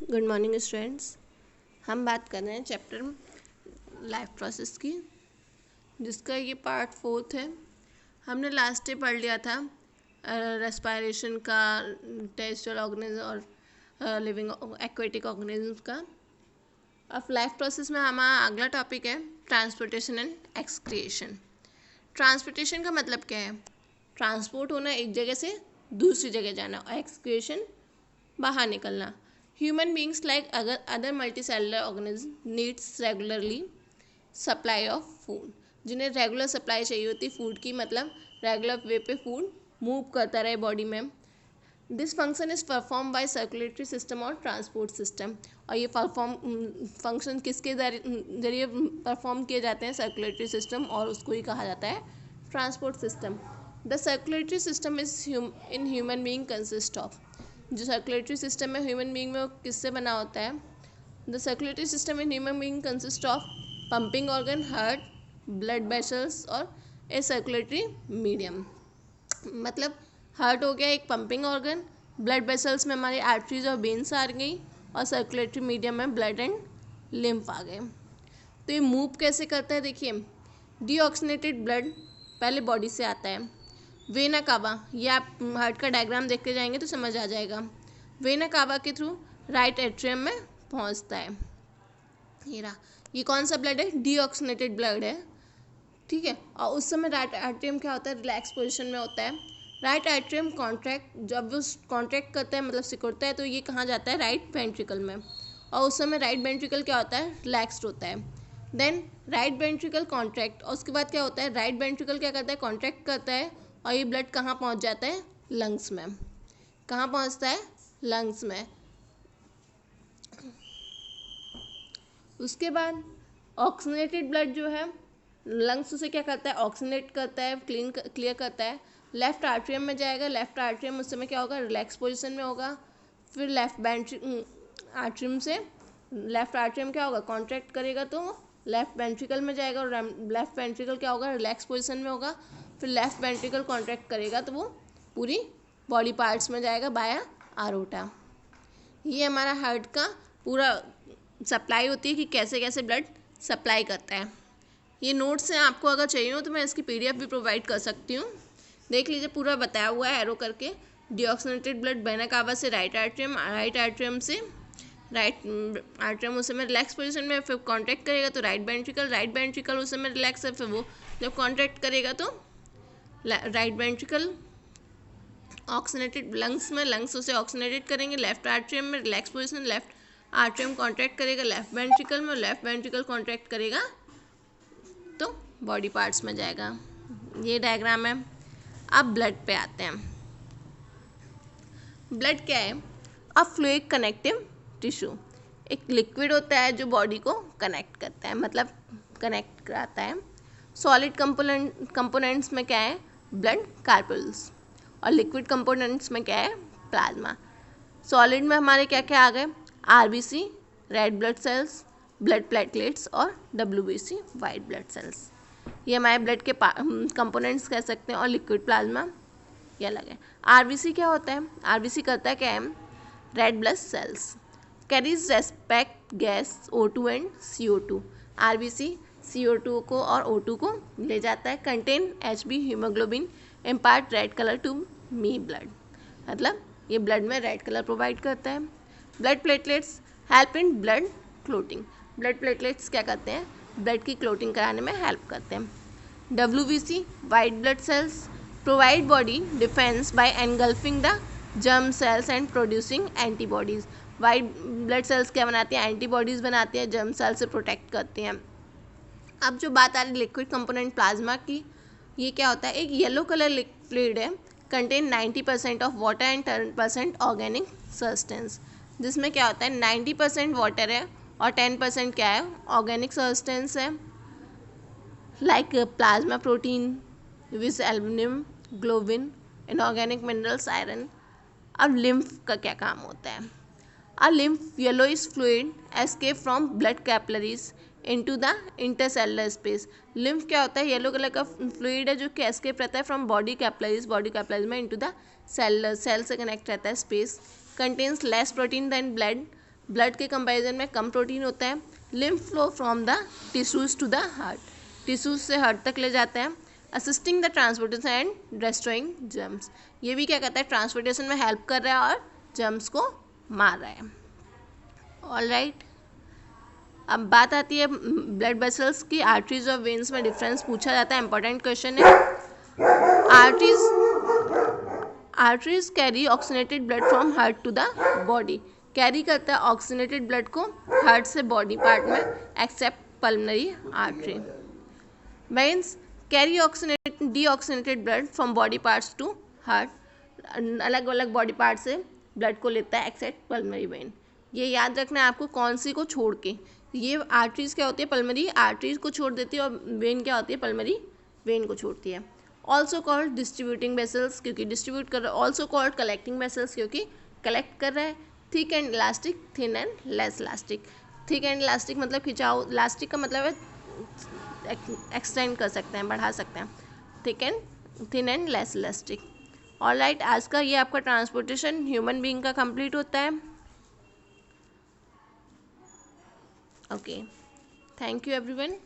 Good morning students. हम बात कर रहे हैं चैप्टर लाइफ प्रोसेस की, जिसका ये पार्ट 4 है। हमने लास्ट डे पढ़ लिया था रेस्पायरेशन का, टेरेस्ट्रियल ऑर्गेनिज्म और लिविंग एक्वेटिक ऑर्गेनिज्म का। अब लाइफ प्रोसेस में हमारा अगला टॉपिक है ट्रांसपोर्टेशन एंड एक्सक्रिएशन। ट्रांसपोर्टेशन का मतलब क्या है? ट्रांसपोर्ट होना, एक जगह से दूसरी जगह जाना, और एक्सक्रिएशन बाहर निकलना। Human beings like other multicellular organism needs regularly supply of food, जिन्हें रेगुलर सप्लाई चाहिए होती है फूड की, मतलब रेगुलर वे पे फूड मूव करता रहे बॉडी में। This function is perform by circulatory system और ट्रांसपोर्ट सिस्टम। और ये फंक्शन किसके जरिए परफॉर्म किए जाते हैं? सर्कुलेटरी सिस्टम, और उसको ही कहा जाता है transport system. The circulatory system is in human being consist of, जो सर्कुलेटरी सिस्टम है ह्यूमन बीइंग में, वो किससे बना होता है? The circulatory system in human being consist of pumping organ, heart, blood vessels और ए सर्कुलेटरी मीडियम। मतलब हार्ट हो गया एक पंपिंग ऑर्गन, ब्लड वेसल्स में हमारी आर्टरीज और वेन्स आ गई, और सर्कुलेटरी मीडियम में ब्लड एंड लिम्फ आ गए। तो ये मूव कैसे करता है? देखिए, डीऑक्सीनेटेड ब्लड पहले बॉडी से आता है। वेना कावा, ये आप हार्ट का डायग्राम देखते जाएंगे तो समझ आ जाएगा। वेना कावा के थ्रू राइट एट्रियम में पहुंचता है। ये कौन सा ब्लड है? डीऑक्सीनेटेड ब्लड है, ठीक है। और उस समय राइट एट्रियम क्या होता है? रिलैक्स पोजीशन में होता है। राइट एट्रियम कॉन्ट्रैक्ट, जब वो कॉन्ट्रैक्ट करता है, मतलब सिकुड़ता है, तो ये कहाँ जाता है? राइट वेंट्रिकल में। और उस समय राइट वेंट्रिकल क्या होता है? रिलैक्स्ड होता है। देन राइट वेंट्रिकल कॉन्ट्रैक्ट, और उसके बाद क्या होता है? राइट वेंट्रिकल क्या करता है? कॉन्ट्रैक्ट करता है, और ये ब्लड कहाँ पहुँच जाता है? लंग्स में। कहाँ पहुँचता है? लंग्स में। उसके बाद ऑक्सीनेटेड ब्लड जो है, लंग्स उसे क्या करता है? ऑक्सीनेट करता है, क्लियर करता है। लेफ्ट आर्ट्रियम में जाएगा। लेफ्ट आर्ट्रियम उस समय क्या होगा? रिलैक्स पोजीशन में होगा। फिर आर्ट्रियम से लेफ्ट आर्ट्रियम क्या होगा? कॉन्ट्रैक्ट करेगा, तो लेफ्ट वेंट्रिकल में जाएगा, और लेफ्ट वेंट्रिकल क्या होगा? रिलैक्स पोजीशन में होगा। फिर लेफ्ट वेंट्रिकल कॉन्ट्रैक्ट करेगा, तो वो पूरी बॉडी पार्ट्स में जाएगा बाया आरोटा। ये हमारा हार्ट का पूरा सप्लाई होती है कि कैसे कैसे ब्लड सप्लाई करता है। ये नोट्स हैं, आपको अगर चाहिए हो तो मैं इसकी पीडीएफ भी प्रोवाइड कर सकती हूँ। देख लीजिए, पूरा बताया हुआ है एरो करके। डीऑक्सीनेटेड ब्लड वेना कावा से राइट आर्ट्रियम से राइट आर्ट्रियम उस समय रिलैक्स पोजीशन में, फिर कॉन्ट्रैक्ट करेगा तो राइट वेंट्रिकल उस समय रिलैक्स है, फिर वो जब कॉन्ट्रैक्ट करेगा तो राइट वेंट्रिकल ऑक्सीनेटेड लंग्स में, लंग्स उसे ऑक्सीनेटेड करेंगे। लेफ्ट आर्ट्रियम में relax position, left atrium contract करेगा लेफ्ट वेंट्रिकल में, लेफ्ट वेंट्रिकल कॉन्ट्रैक्ट करेगा तो बॉडी पार्ट्स में जाएगा। ये डायग्राम है। अब ब्लड पे आते हैं। ब्लड क्या है? अ फ्लूइड कनेक्टिव टिश्यू, एक लिक्विड होता है जो बॉडी को कनेक्ट करता है, मतलब कनेक्ट कराता है। सॉलिड कंपोनेंट्स में क्या है? ब्लड कार्पुल्स, और लिक्विड कंपोनेंट्स में क्या है? प्लाज्मा। सॉलिड में हमारे क्या क्या आ गए? RBC, red blood sales, blood platelets, और डब्ल्यूबीसी, वाइट ब्लड सेल्स। ये हमारे ब्लड के कंपोनेंट्स कह सकते हैं। और लिक्विड प्लाज्मा ये अलग है। आरबीसी क्या होता है? आरबीसी करता है क्या है? Red blood cells carries respect gas O2 and CO2। RBC CO2 को और O2 को ले जाता है। Contain HB haemoglobin, impart red colour to me blood, मतलब ये ब्लड में रेड कलर प्रोवाइड करता है। Blood platelets help in blood clotting, blood platelets क्या करते हैं? ब्लड की क्लोटिंग कराने में हेल्प करते हैं। WBC white blood cells provide body defence bye engulfing the germ cells and producing antibodies. White blood cells क्या बनाती हैं? एंटीबॉडीज बनाती हैं, जर्म सेल से प्रोटेक्ट करती हैं। अब जो बात आ रही लिक्विड कंपोनेंट प्लाज्मा की, ये क्या होता है? एक येलो कलर लिक्विड है, contain 90% of water and 10% organic substance, जिसमें क्या होता है? 90% वाटर है और 10% क्या है? ऑर्गेनिक सब्सटेंस है, like plasma protein which aluminium, globin, inorganic minerals, iron. अब लिम्फ का क्या काम होता है? A lymph yellowish fluid escape from blood capillaries into the intercellular space। lymph क्या होता है? येलो कलर का फ्लूइड है जो कि एस्केप रहता है फ्रॉम बॉडी कैपिलरीज में इनटू द सेल से कनेक्ट रहता है space. Contains less protein than blood blood के कंपैरिजन में कम प्रोटीन होता है। Lymph flow from the tissues to the heart, tissues से हार्ट तक ले जाते हैं। Assisting the transportation and destroying germs, ये भी क्या करता है, ट्रांसपोर्टेशन में हेल्प कर रहा है और जर्म्स को मार रहा है। ऑल राइट, अब बात आती है ब्लड वेसल्स की। आर्टरीज और वेन्स में डिफरेंस पूछा जाता है, इंपॉर्टेंट क्वेश्चन है। Arteries carry oxygenated blood from heart to the body, carry करता है ऑक्सीनेटेड ब्लड को हार्ट से बॉडी पार्ट में, except pulmonary artery. Veins carry deoxygenated blood from body parts to heart, अलग अलग बॉडी पार्ट से blood को लेता है एक्सेप्ट पल्मोनरी वेन। ये याद रखना है आपको, कौन सी को छोड़ के। ये आर्टरीज क्या होती है, पल्मोनरी आर्टरीज को छोड़ देती है, और वेन क्या होती है, पल्मोनरी वेन को छोड़ती है। ऑल्सो कॉल्ड डिस्ट्रीब्यूटिंग वेसल्स, क्योंकि डिस्ट्रीब्यूट कर रहा है। ऑल्सो कॉल्ड कलेक्टिंग वेसल्स, क्योंकि कलेक्ट कर रहा है। Thick and elastic, thin and less elastic. Thick and elastic मतलब खिंचाव, इलास्टिक का मतलब है एक्सटेंड कर सकते हैं, बढ़ा सकते हैं। Thin and less elastic. All right, आज का ये आपका ट्रांसपोर्टेशन ह्यूमन बीइंग का कंप्लीट होता है। Okay, thank you everyone.